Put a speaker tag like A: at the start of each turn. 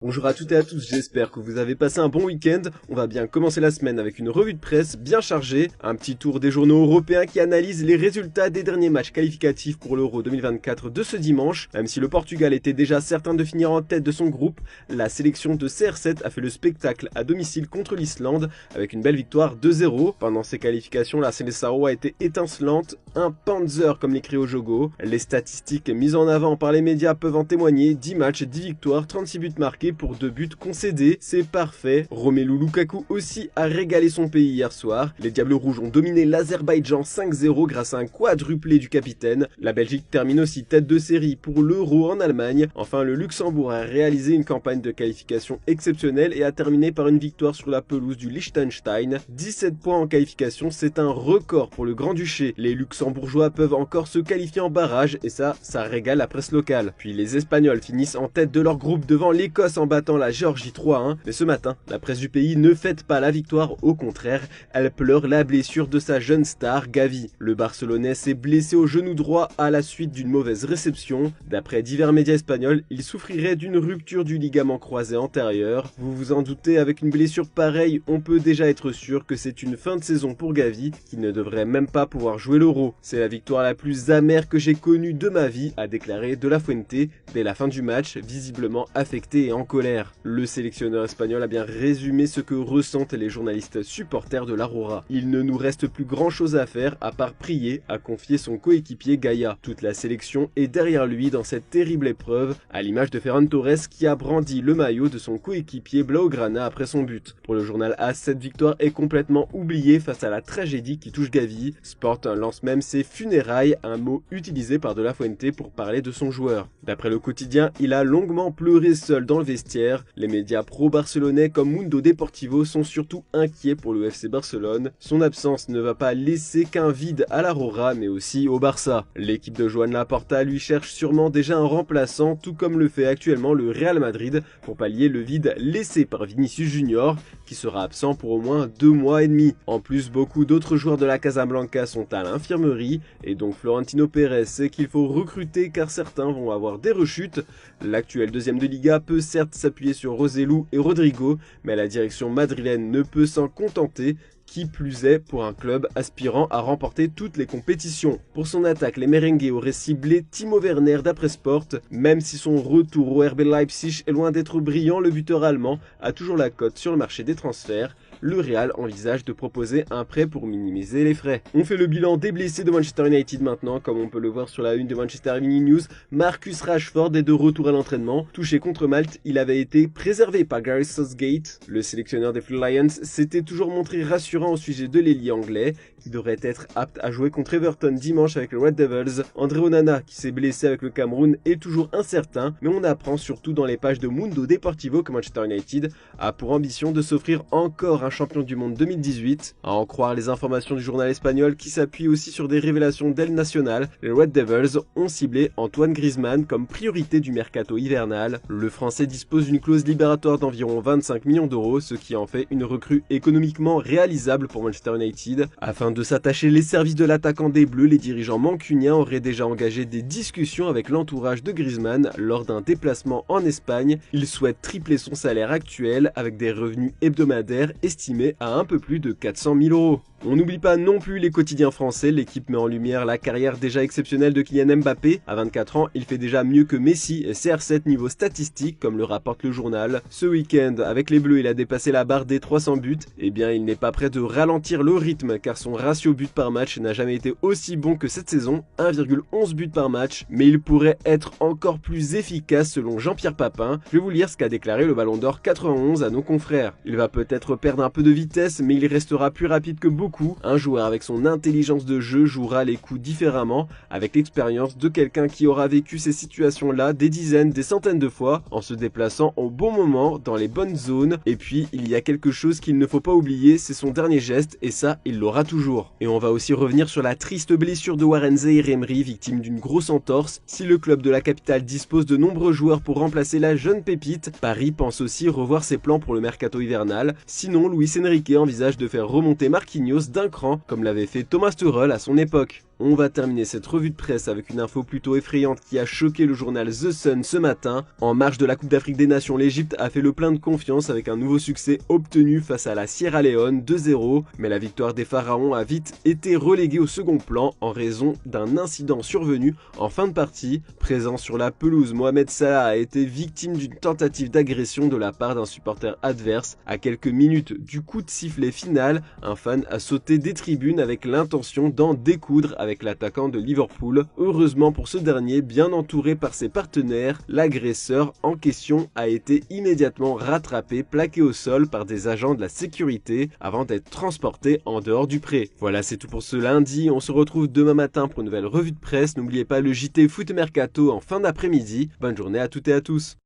A: Bonjour à toutes et à tous, j'espère que vous avez passé un bon week-end. On va bien commencer la semaine avec une revue de presse bien chargée, un petit tour des journaux européens qui analysent les résultats des derniers matchs qualificatifs pour l'Euro 2024 de ce dimanche. Même si le Portugal était déjà certain de finir en tête de son groupe, la sélection de CR7 a fait le spectacle à domicile contre l'Islande avec une belle victoire 2-0. Pendant ces qualifications, la Seleção a été étincelante, un Panzer comme l'écrit au Jogo. Les statistiques mises en avant par les médias peuvent en témoigner, 10 matchs, 10 victoires, 36 buts marqués pour 2 buts concédés, c'est parfait. Romelu Lukaku aussi a régalé son pays hier soir. Les Diables Rouges ont dominé l'Azerbaïdjan 5-0 grâce à un quadruplé du capitaine. La Belgique termine aussi tête de série pour l'Euro en Allemagne. Enfin, le Luxembourg a réalisé une campagne de qualification exceptionnelle et a terminé par une victoire sur la pelouse du Liechtenstein. 17 points en qualification, c'est un record pour le Grand-Duché. Les Luxembourgeois peuvent encore se qualifier en barrage et ça régale la presse locale. Puis les Espagnols finissent en tête de leur groupe devant l'Écosse en battant la Géorgie 3-1, mais ce matin, la presse du pays ne fête pas la victoire, au contraire, elle pleure la blessure de sa jeune star, Gavi. Le Barcelonais s'est blessé au genou droit à la suite d'une mauvaise réception. D'après divers médias espagnols, il souffrirait d'une rupture du ligament croisé antérieur. Vous vous en doutez, avec une blessure pareille, on peut déjà être sûr que c'est une fin de saison pour Gavi, qui ne devrait même pas pouvoir jouer l'Euro. C'est la victoire la plus amère que j'ai connue de ma vie, a déclaré De La Fuente dès la fin du match, visiblement affecté et en colère. Le sélectionneur espagnol a bien résumé ce que ressentent les journalistes supporters de l'Aurora. Il ne nous reste plus grand chose à faire à part prier, a confié son coéquipier Gaïa. Toute la sélection est derrière lui dans cette terrible épreuve, à l'image de Ferran Torres qui a brandi le maillot de son coéquipier Blaugrana après son but. Pour le journal AS, cette victoire est complètement oubliée face à la tragédie qui touche Gavi. Sport lance même ses funérailles, un mot utilisé par De La Fuente pour parler de son joueur. D'après le quotidien, il a longuement pleuré seul dans le vestiaire. Les médias pro-barcelonais comme Mundo Deportivo sont surtout inquiets pour le FC Barcelone. Son absence ne va pas laisser qu'un vide à l'Aurora mais aussi au Barça. L'équipe de Joan Laporta lui cherche sûrement déjà un remplaçant, tout comme le fait actuellement le Real Madrid pour pallier le vide laissé par Vinicius Junior qui sera absent pour au moins 2 mois et demi. En plus, beaucoup d'autres joueurs de la Casablanca sont à l'infirmerie et donc Florentino Pérez sait qu'il faut recruter car certains vont avoir des rechutes. L'actuel deuxième de Liga peut certes s'appuyer sur Roselu et Rodrigo, mais la direction madrilène ne peut s'en contenter, qui plus est pour un club aspirant à remporter toutes les compétitions. Pour son attaque, les merengues auraient ciblé Timo Werner d'après Sport. Même si son retour au RB Leipzig est loin d'être brillant, le buteur allemand a toujours la cote sur le marché des transferts. Le Real envisage de proposer un prêt pour minimiser les frais. On fait le bilan des blessés de Manchester United maintenant, comme on peut le voir sur la une de Manchester Evening News. Marcus Rashford est de retour à l'entraînement. Touché contre Malte, il avait été préservé par Gareth Southgate. Le sélectionneur des Lions s'était toujours montré rassurant au sujet de l'ailier anglais, qui devrait être apte à jouer contre Everton dimanche avec les Red Devils. André Onana, qui s'est blessé avec le Cameroun, est toujours incertain, mais on apprend surtout dans les pages de Mundo Deportivo que Manchester United a pour ambition de s'offrir encore un champion du monde 2018. À en croire les informations du journal espagnol qui s'appuie aussi sur des révélations d'El Nacional, les Red Devils ont ciblé Antoine Griezmann comme priorité du mercato hivernal. Le Français dispose d'une clause libératoire d'environ 25 millions d'euros, ce qui en fait une recrue économiquement réalisable pour Manchester United. Afin de s'attacher les services de l'attaquant des Bleus, les dirigeants mancuniens auraient déjà engagé des discussions avec l'entourage de Griezmann lors d'un déplacement en Espagne. Il souhaite tripler son salaire actuel avec des revenus hebdomadaires estimés à un peu plus de 400 000 euros. On n'oublie pas non plus les quotidiens français, l'équipe met en lumière la carrière déjà exceptionnelle de Kylian Mbappé. À 24 ans, il fait déjà mieux que Messi et CR7 niveau statistique, comme le rapporte le journal. Ce week-end, avec les Bleus, il a dépassé la barre des 300 buts. Eh bien, il n'est pas prêt de ralentir le rythme, car son ratio but par match n'a jamais été aussi bon que cette saison, 1,11 buts par match. Mais il pourrait être encore plus efficace selon Jean-Pierre Papin. Je vais vous lire ce qu'a déclaré le Ballon d'Or 91 à nos confrères. Il va peut-être perdre un peu de vitesse, mais il restera plus rapide que beaucoup. Un joueur avec son intelligence de jeu jouera les coups différemment, avec l'expérience de quelqu'un qui aura vécu ces situations-là des dizaines, des centaines de fois, en se déplaçant au bon moment, dans les bonnes zones. Et puis, il y a quelque chose qu'il ne faut pas oublier, c'est son dernier geste, et ça, il l'aura toujours. Et on va aussi revenir sur la triste blessure de Warren Zaïre-Emery, victime d'une grosse entorse. Si le club de la capitale dispose de nombreux joueurs pour remplacer la jeune pépite, Paris pense aussi revoir ses plans pour le mercato hivernal. Sinon, Luis Enrique envisage de faire remonter Marquinhos d'un cran, comme l'avait fait Thomas Tuchel à son époque. On va terminer cette revue de presse avec une info plutôt effrayante qui a choqué le journal The Sun ce matin. En marge de la Coupe d'Afrique des Nations, l'Égypte a fait le plein de confiance avec un nouveau succès obtenu face à la Sierra Leone 2-0, mais la victoire des Pharaons a vite été reléguée au second plan en raison d'un incident survenu en fin de partie. Présent sur la pelouse, Mohamed Salah a été victime d'une tentative d'agression de la part d'un supporter adverse. À quelques minutes du coup de sifflet final, un fan a sauté des tribunes avec l'intention d'en découdre avec l'attaquant de Liverpool. Heureusement pour ce dernier, bien entouré par ses partenaires, l'agresseur en question a été immédiatement rattrapé, plaqué au sol par des agents de la sécurité avant d'être transporté en dehors du pré. Voilà, c'est tout pour ce lundi. On se retrouve demain matin pour une nouvelle revue de presse. N'oubliez pas le JT Foot Mercato en fin d'après-midi. Bonne journée à toutes et à tous.